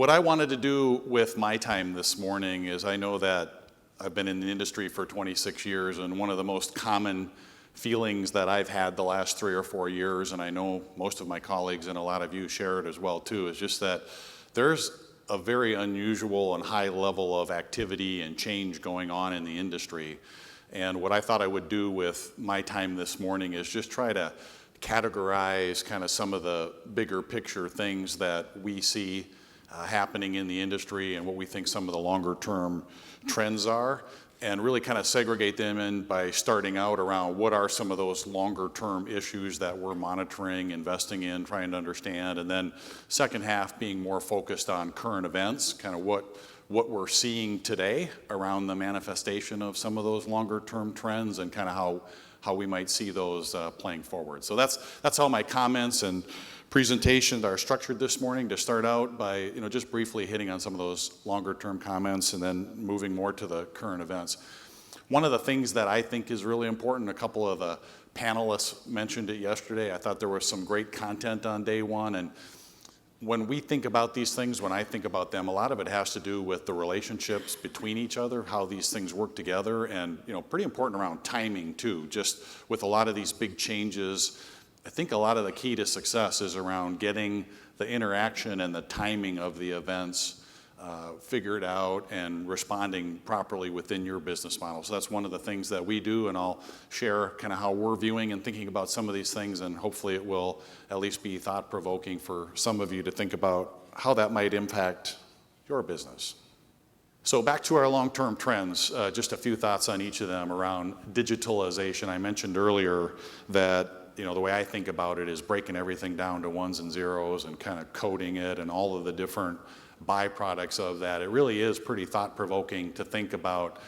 What I wanted to do with my time this morning is, I know that I've been in the industry for 26 years, and one of the most common feelings that I've had the last 3 or 4 years, and I know most of my colleagues and a lot of you share it as well too, is just that there's a very unusual and high level of activity and change going on in the industry. And what I thought I would do with my time this morning is just try to categorize kind of some of the bigger picture things that we see happening in the industry and what we think some of the longer term trends are, and really kind of segregate them in by starting out around what are some of those longer term issues that we're monitoring, investing in, trying to understand, and then second half being more focused on current events, kind of what we're seeing today around the manifestation of some of those longer term trends and kind of how we might see those playing forward. So that's how my comments and presentations are structured this morning, to start out by just briefly hitting on some of those longer term comments and then moving more to the current events. One of the things that I think is really important, a couple of the panelists mentioned it yesterday. I thought there was some great content on day one, and when we think about these things, when I think about them, a lot of it has to do with the relationships between each other, how these things work together, and pretty important around timing too. Just with a lot of these big changes, I think a lot of the key to success is around getting the interaction and the timing of the events figured out and responding properly within your business model. So that's one of the things that we do, and I'll share kind of how we're viewing and thinking about some of these things, and hopefully it will at least be thought-provoking for some of you to think about how that might impact your business. So back to our long-term trends, just a few thoughts on each of them around digitalization. I mentioned earlier that the way I think about it is breaking everything down to ones and zeros and kind of coding it and all of the different byproducts of that. It really is pretty thought-provoking to think about,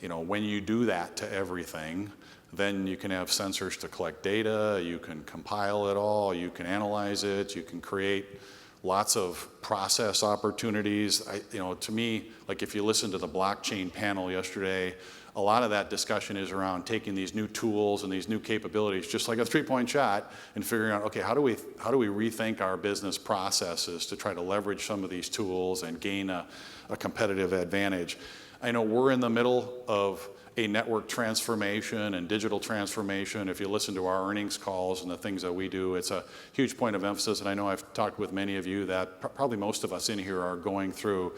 when you do that to everything, then you can have sensors to collect data, you can compile it all, you can analyze it, you can create lots of process opportunities. To me, like if you listen to the blockchain panel yesterday, a lot of that discussion is around taking these new tools and these new capabilities, just like a three-point shot, and figuring out, okay, how do we rethink our business processes to try to leverage some of these tools and gain a competitive advantage. I know we're in the middle of a network transformation and digital transformation. If you listen to our earnings calls and the things that we do, it's a huge point of emphasis, and I know I've talked with many of you that probably most of us in here are going through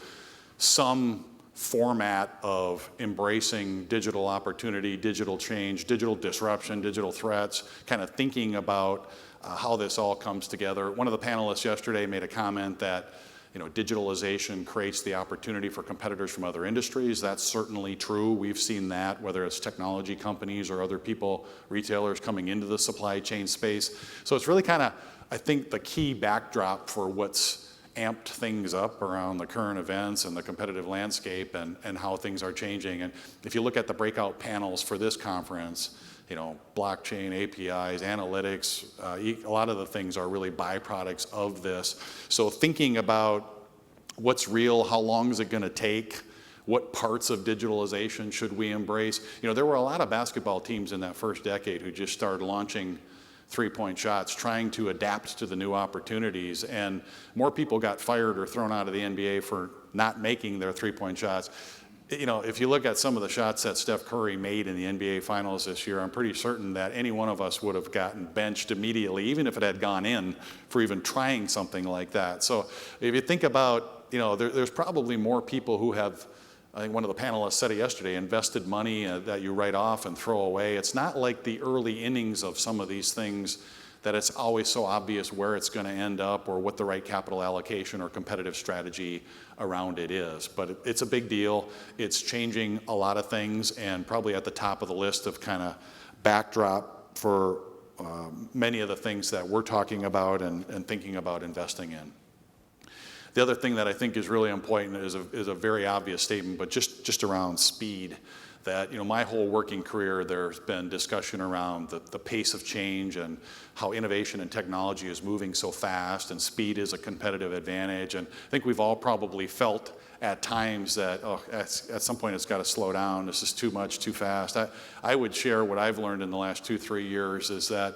some format of embracing digital opportunity, digital change, digital disruption, digital threats, kind of thinking about how this all comes together. One of the panelists yesterday made a comment that digitalization creates the opportunity for competitors from other industries. That's certainly true. We've seen that, whether it's technology companies or other people, retailers coming into the supply chain space. So it's really kind of, I think, the key backdrop for what's amped things up around the current events and the competitive landscape and how things are changing. And if you look at the breakout panels for this conference, blockchain, APIs, analytics, a lot of the things are really byproducts of this. So thinking about what's real, how long is it going to take, what parts of digitalization should we embrace? There were a lot of basketball teams in that first decade who just started launching three-point shots, trying to adapt to the new opportunities, and more people got fired or thrown out of the NBA for not making their three-point shots. If you look at some of the shots that Steph Curry made in the NBA Finals this year, I'm pretty certain that any one of us would have gotten benched immediately, even if it had gone in, for even trying something like that. So if you think about, there's probably more people who have, I think one of the panelists said it yesterday, invested money that you write off and throw away. It's not like the early innings of some of these things that it's always so obvious where it's going to end up or what the right capital allocation or competitive strategy around it is. But it's a big deal. It's changing a lot of things, and probably at the top of the list of kind of backdrop for many of the things that we're talking about and thinking about investing in. The other thing that I think is really important is a very obvious statement, but just around speed. That my whole working career, there's been discussion around the pace of change and how innovation and technology is moving so fast, and speed is a competitive advantage. And I think we've all probably felt at times that at some point it's got to slow down. This is too much, too fast. I would share what I've learned in the last 2-3 years is that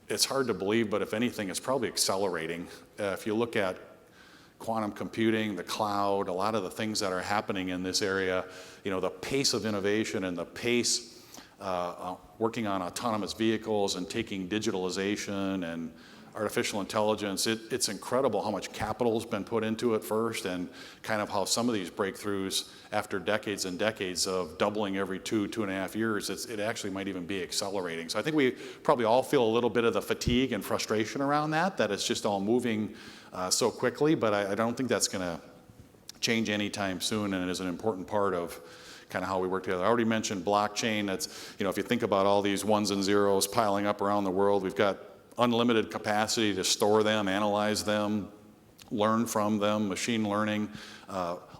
it's hard to believe, but if anything, it's probably accelerating. If you look at quantum computing, the cloud, a lot of the things that are happening in this area, the pace of innovation and the pace working on autonomous vehicles and taking digitalization and artificial intelligence, it's incredible how much capital has been put into it first, and kind of how some of these breakthroughs, after decades and decades of doubling every 2.5 years, it actually might even be accelerating. So I think we probably all feel a little bit of the fatigue and frustration around that it's just all moving so quickly, but I don't think that's going to change anytime soon, and it is an important part of kind of how we work together. I already mentioned blockchain. That's, if you think about all these ones and zeros piling up around the world, we've got unlimited capacity to store them, analyze them, learn from them, machine learning,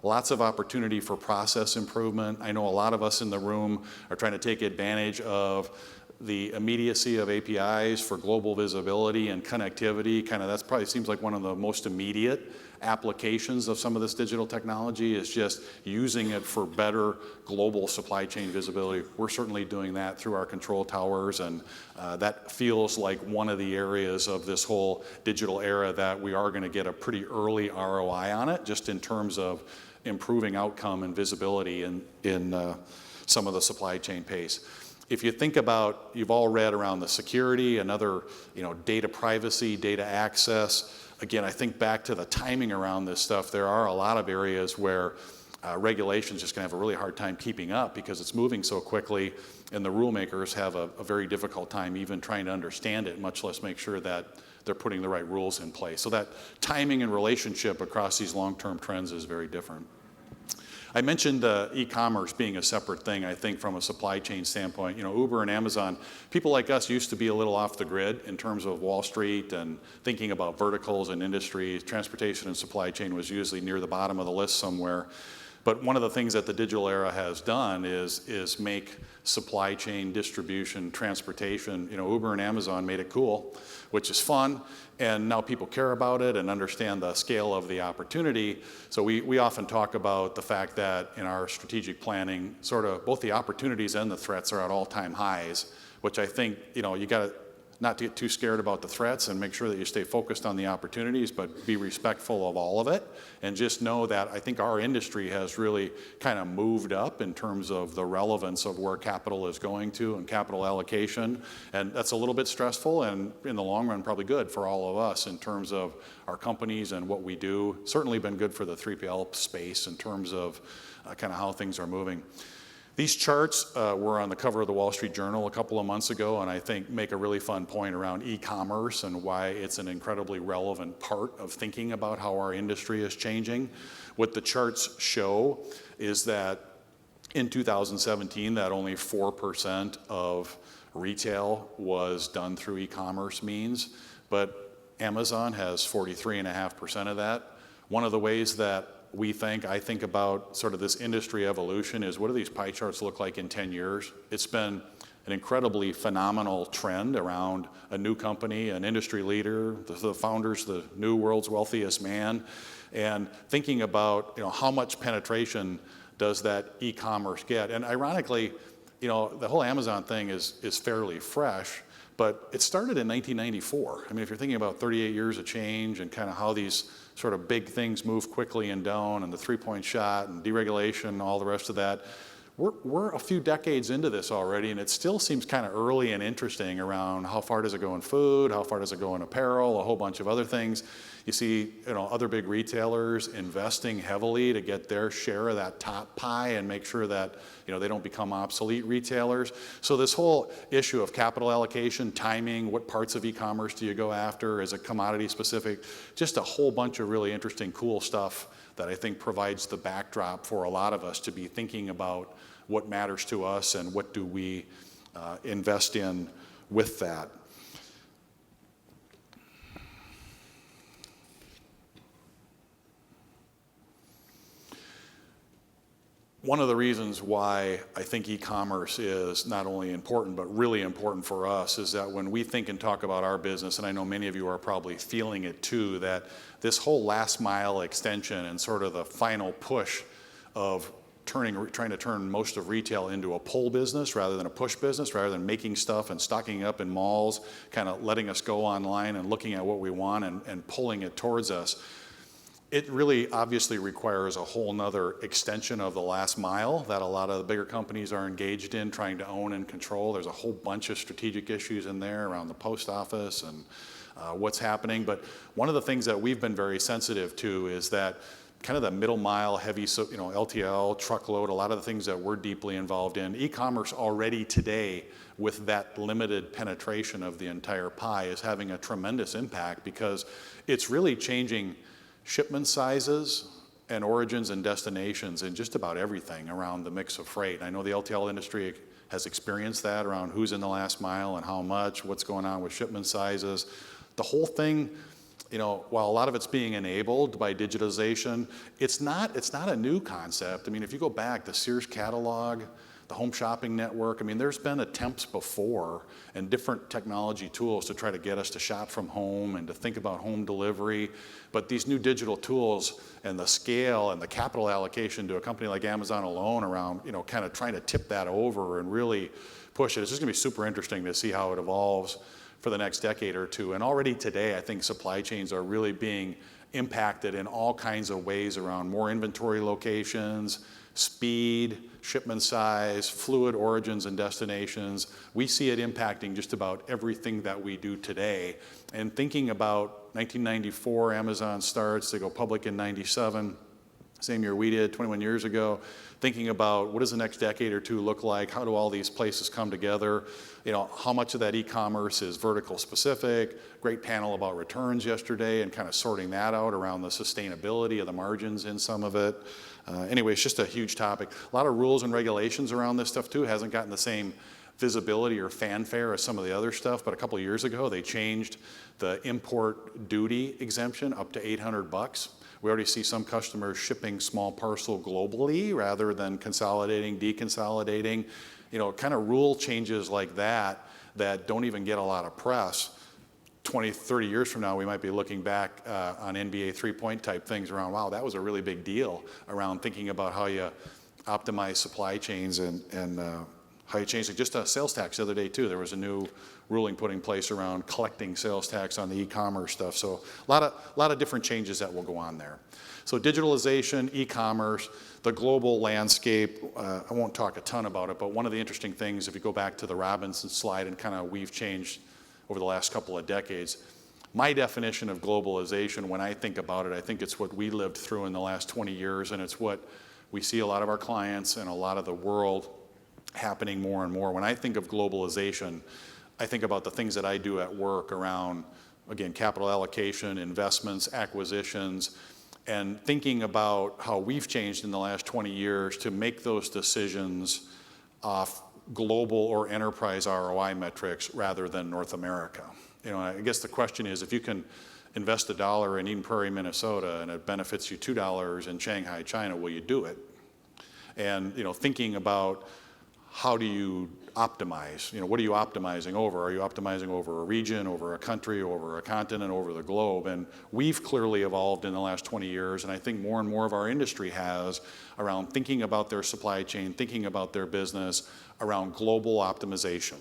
lots of opportunity for process improvement. I know a lot of us in the room are trying to take advantage of the immediacy of APIs for global visibility and connectivity. That's probably seems like one of the most immediate applications of some of this digital technology, is just using it for better global supply chain visibility. We're certainly doing that through our control towers, and that feels like one of the areas of this whole digital era that we are going to get a pretty early ROI on it, just in terms of improving outcome and visibility in some of the supply chain pace. If you think about, you've all read around the security and other, data privacy, data access. Again, I think back to the timing around this stuff, there are a lot of areas where regulation's just going to have a really hard time keeping up because it's moving so quickly, and the rule makers have a very difficult time even trying to understand it, much less make sure that they're putting the right rules in place. So that timing and relationship across these long-term trends is very different. I mentioned e-commerce being a separate thing, I think, from a supply chain standpoint. Uber and Amazon, people like us used to be a little off the grid in terms of Wall Street and thinking about verticals and industries. Transportation and supply chain was usually near the bottom of the list somewhere. But one of the things that the digital era has done is make supply chain, distribution, transportation, Uber and Amazon made it cool, which is fun. And now people care about it and understand the scale of the opportunity. So we often talk about the fact that in our strategic planning, sort of both the opportunities and the threats are at all-time highs, which I think, you got to not to get too scared about the threats and make sure that you stay focused on the opportunities, but be respectful of all of it. And just know that I think our industry has really kind of moved up in terms of the relevance of where capital is going to and capital allocation. And that's a little bit stressful, and in the long run, probably good for all of us in terms of our companies and what we do. Certainly been good for the 3PL space in terms of kind of how things are moving. These charts were on the cover of the Wall Street Journal a couple of months ago, and I think make a really fun point around e-commerce and why it's an incredibly relevant part of thinking about how our industry is changing. What the charts show is that in 2017, that only 4% of retail was done through e-commerce means, but Amazon has 43.5% of that. One of the ways that I think about sort of this industry evolution is, what do these pie charts look like in 10 years? It's been an incredibly phenomenal trend around a new company, an industry leader, the founders, the new world's wealthiest man, and thinking about how much penetration does that e-commerce get. And ironically, the whole Amazon thing is fairly fresh, but it started in 1994. I mean, if you're thinking about 38 years of change and kind of how these sort of big things move quickly and down, and the three-point shot and deregulation and all the rest of that, we're a few decades into this already, and it still seems kind of early and interesting around how far does it go in food, how far does it go in apparel, a whole bunch of other things. You see, other big retailers investing heavily to get their share of that top pie and make sure that, they don't become obsolete retailers. So this whole issue of capital allocation, timing, what parts of e-commerce do you go after? Is it commodity specific? Just a whole bunch of really interesting, cool stuff that I think provides the backdrop for a lot of us to be thinking about what matters to us and what do we invest in with that. One of the reasons why I think e-commerce is not only important, but really important for us, is that when we think and talk about our business, and I know many of you are probably feeling it too, that this whole last mile extension and sort of the final push of trying to turn most of retail into a pull business rather than a push business, rather than making stuff and stocking up in malls, kind of letting us go online and looking at what we want and pulling it towards us. It really obviously requires a whole nother extension of the last mile that a lot of the bigger companies are engaged in trying to own and control. There's a whole bunch of strategic issues in there around the post office and what's happening. But one of the things that we've been very sensitive to is that kind of the middle mile heavy, LTL, truckload, a lot of the things that we're deeply involved in. E-commerce already today, with that limited penetration of the entire pie, is having a tremendous impact because it's really changing shipment sizes and origins and destinations and just about everything around the mix of freight. I know the LTL industry has experienced that around who's in the last mile and how much, what's going on with shipment sizes. The whole thing, while a lot of it's being enabled by digitalization, it's not a new concept. I mean, if you go back, the Sears catalog, the home shopping network, there's been attempts before and different technology tools to try to get us to shop from home and to think about home delivery. But these new digital tools and the scale and the capital allocation to a company like Amazon alone around, kind of trying to tip that over and really push it. It's just gonna be super interesting to see how it evolves for the next decade or two. And already today, I think supply chains are really being impacted in all kinds of ways around more inventory locations, speed, shipment size, fluid origins and destinations. We see it impacting just about everything that we do today. And thinking about 1994, Amazon starts, they go public in 97, same year we did, 21 years ago, thinking about what does the next decade or two look like, how do all these places come together, how much of that e-commerce is vertical specific, great panel about returns yesterday and kind of sorting that out around the sustainability of the margins in some of it. Anyway, it's just a huge topic. A lot of rules and regulations around this stuff too. Hasn't gotten the same visibility or fanfare as some of the other stuff, but a couple of years ago they changed the import duty exemption up to $800. We already see some customers shipping small parcel globally rather than consolidating, deconsolidating. Kind of rule changes like that don't even get a lot of press. 20, 30 years from now, we might be looking back on NBA three-point type things around, wow, that was a really big deal around thinking about how you optimize supply chains and how you change it. Just sales tax the other day too. There was a new ruling put in place around collecting sales tax on the e-commerce stuff. So a lot of different changes that will go on there. So digitalization, e-commerce, the global landscape, I won't talk a ton about it, but one of the interesting things, if you go back to the Robinson slide and kind of we've changed over the last couple of decades, my definition of globalization, when I think about it, I think it's what we lived through in the last 20 years, and it's what we see a lot of our clients and a lot of the world happening more and more. When I think of globalization, I think about the things that I do at work around, again, capital allocation, investments, acquisitions, and thinking about how we've changed in the last 20 years to make those decisions off global or enterprise ROI metrics rather than North America. I guess the question is, if you can invest $1 in Eden Prairie, Minnesota, and it benefits you $2 in Shanghai, China, will you do it? And thinking about how do you optimize? What are you optimizing over? Are you optimizing over a region, over a country, over a continent, over the globe? And we've clearly evolved in the last 20 years, and I think more and more of our industry has, around thinking about their supply chain, thinking about their business, around global optimization.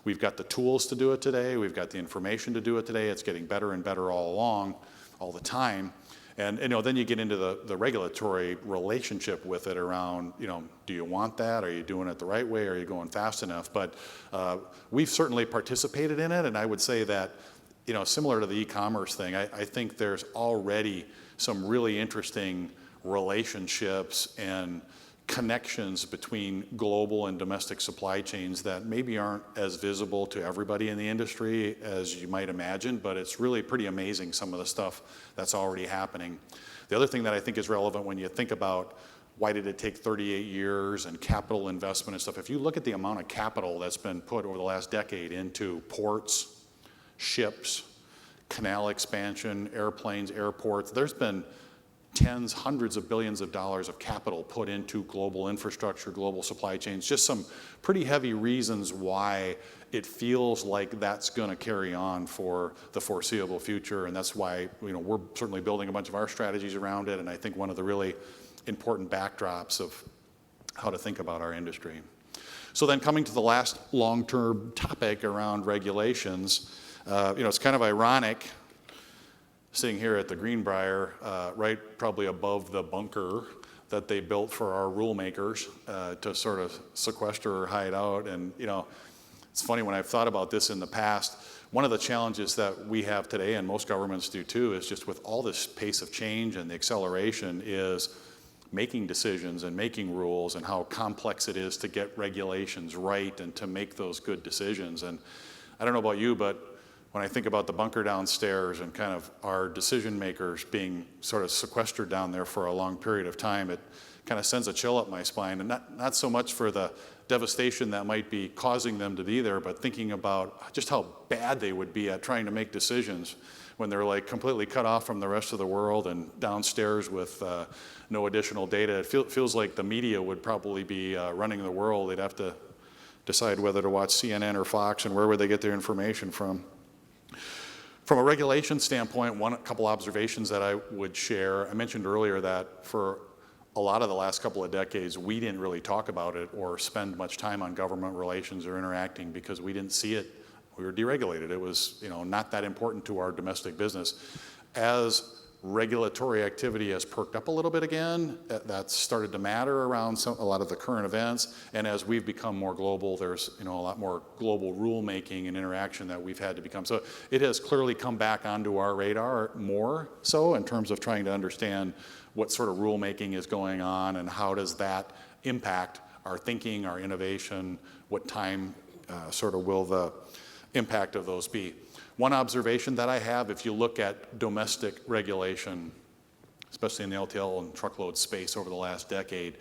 We've got the tools to do it today. We've got the information to do it today. It's getting better and better all along, all the time. And then you get into the regulatory relationship with it around, do you want that? Are you doing it the right way? Are you going fast enough? But we've certainly participated in it, and I would say that, similar to the e-commerce thing, I think there's already some really interesting relationships and connections between global and domestic supply chains that maybe aren't as visible to everybody in the industry as you might imagine, but it's really pretty amazing some of the stuff that's already happening. The other thing that I think is relevant when you think about why did it take 38 years and capital investment and stuff, if you look at the amount of capital that's been put over the last decade into ports, ships, canal expansion, airplanes, airports, there's been tens, hundreds of billions of dollars of capital put into global infrastructure, global supply chains, just some pretty heavy reasons why it feels like that's going to carry on for the foreseeable future. And that's why we're certainly building a bunch of our strategies around it. And I think one of the really important backdrops of how to think about our industry. So then coming to the last long-term topic around regulations, it's kind of ironic. sitting here at the Greenbrier, right probably above the bunker that they built for our rule makers to sort of sequester or hide out. And it's funny, when I've thought about this in the past, one of the challenges that we have today, and most governments do too, is just with all this pace of change and the acceleration, is making decisions and making rules, and how complex it is to get regulations right and to make those good decisions. And I don't know about you, but when I think about the bunker downstairs and kind of our decision makers being sort of sequestered down there for a long period of time, it kind of sends a chill up my spine. And not so much for the devastation that might be causing them to be there, but thinking about just how bad they would be at trying to make decisions when they're like completely cut off from the rest of the world and downstairs with no additional data. It feels like the media would probably be running the world. They'd have to decide whether to watch CNN or Fox, and where would they get their information from. From a regulation standpoint, a couple observations that I would share. I mentioned earlier that for a lot of the last couple of decades, we didn't really talk about it or spend much time on government relations or interacting because we didn't see it. We were deregulated. It was, not that important to our domestic business. As regulatory activity has perked up a little bit again, that's started to matter around a lot of the current events. And as we've become more global, there's a lot more global rulemaking and interaction that we've had to become. So it has clearly come back onto our radar more so in terms of trying to understand what sort of rulemaking is going on and how does that impact our thinking, our innovation, what time sort of will the impact of those be. One observation that I have, if you look at domestic regulation, especially in the LTL and truckload space over the last decade,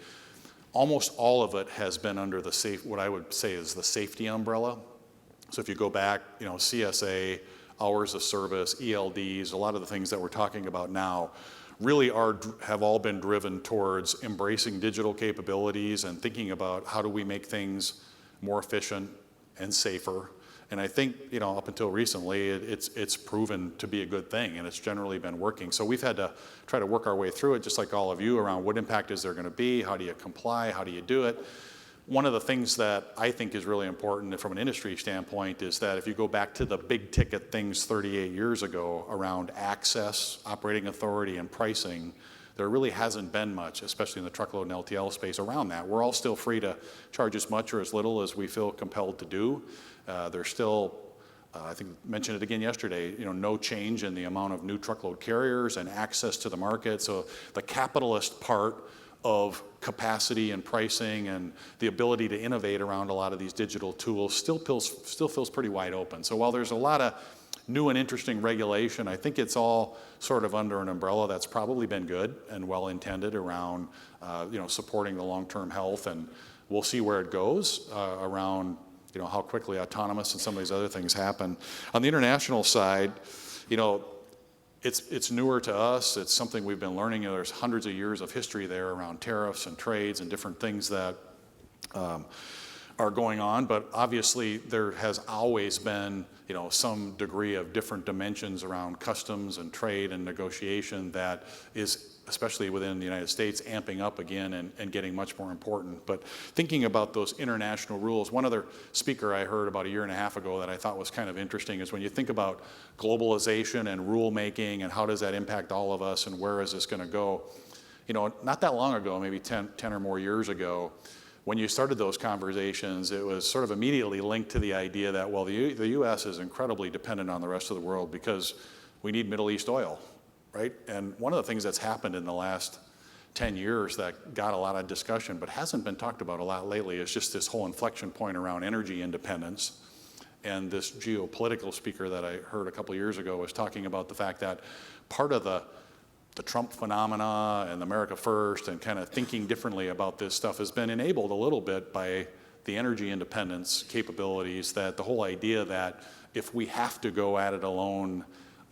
almost all of it has been under what I would say is the safety umbrella. So if you go back, CSA, hours of service, ELDs, a lot of the things that we're talking about now really have all been driven towards embracing digital capabilities and thinking about how do we make things more efficient and safer. And I think, up until recently, it's proven to be a good thing, and it's generally been working. So we've had to try to work our way through it, just like all of you, around what impact is there going to be, how do you comply, how do you do it. One of the things that I think is really important from an industry standpoint is that if you go back to the big ticket things 38 years ago around access, operating authority, and pricing, there really hasn't been much, especially in the truckload and LTL space, around that. We're all still free to charge as much or as little as we feel compelled to do. There's still, I think I mentioned it again yesterday, no change in the amount of new truckload carriers and access to the market. So the capitalist part of capacity and pricing and the ability to innovate around a lot of these digital tools still feels pretty wide open. So while there's a lot of new and interesting regulation, I think it's all sort of under an umbrella that's probably been good and well intended around supporting the long-term health, and we'll see where it goes around how quickly autonomous and some of these other things happen. On the international side, it's newer to us. It's something we've been learning. There's hundreds of years of history there around tariffs and trades and different things that are going on, but obviously there has always been some degree of different dimensions around customs and trade and negotiation that is, especially within the United States, amping up again and getting much more important. But thinking about those international rules, one other speaker I heard about a year and a half ago that I thought was kind of interesting is when you think about globalization and rulemaking and how does that impact all of us and where is this going to go, not that long ago, maybe 10 or more years ago, when you started those conversations, it was sort of immediately linked to the idea that, well, the U.S. is incredibly dependent on the rest of the world because we need Middle East oil, right? And one of the things that's happened in the last 10 years that got a lot of discussion but hasn't been talked about a lot lately is just this whole inflection point around energy independence. And this geopolitical speaker that I heard a couple of years ago was talking about the fact that part of the Trump phenomena and America First and kind of thinking differently about this stuff has been enabled a little bit by the energy independence capabilities, that the whole idea that if we have to go at it alone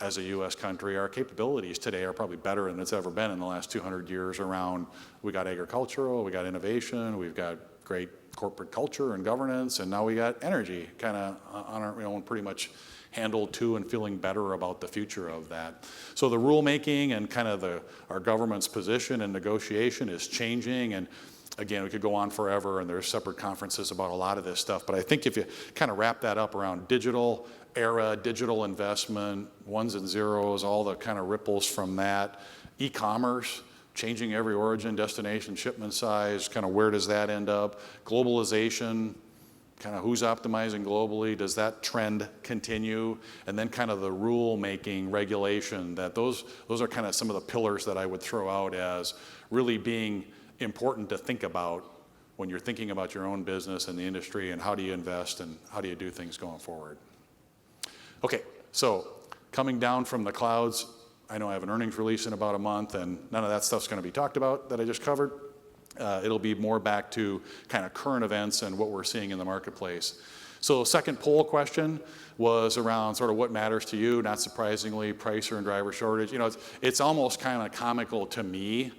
as a U.S. country, our capabilities today are probably better than it's ever been in the last 200 years around, we got agricultural, we got innovation, we've got great corporate culture and governance, and now we got energy kind of on our own, pretty much handled too, and feeling better about the future of that. So the rulemaking and kind of our government's position and negotiation is changing, and Again, we could go on forever, and there's separate conferences about a lot of this stuff, but I think if you kind of wrap that up around digital era, digital investment, ones and zeros, all the kind of ripples from that, e-commerce, changing every origin, destination, shipment size, kind of where does that end up? Globalization, kind of who's optimizing globally, does that trend continue? And then kind of the rule making, regulation, that those are kind of some of the pillars that I would throw out as really being important to think about when you're thinking about your own business and the industry and how do you invest and how do you do things going forward. Okay, so coming down from the clouds, I know I have an earnings release in about a month, and none of that stuff's going to be talked about that I just covered. It'll be more back to kind of current events and what we're seeing in the marketplace. So second poll question was around sort of what matters to you. Not surprisingly, price and driver shortage. You know, it's almost kind of comical to me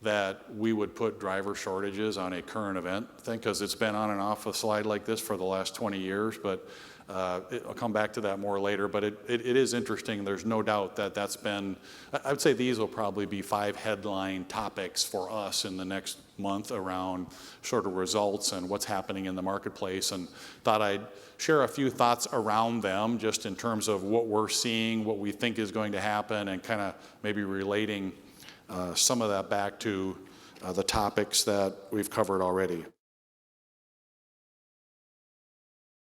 that we would put driver shortages on a current event thing, because it's been on and off a slide like this for the last 20 years, but I'll come back to that more later. But it is interesting. There's no doubt that that's been, I would say these will probably be 5 headline topics for us in the next month around sort of results and what's happening in the marketplace, and thought I'd share a few thoughts around them just in terms of what we're seeing, what we think is going to happen, and kind of maybe relating some of that back to the topics that we've covered already.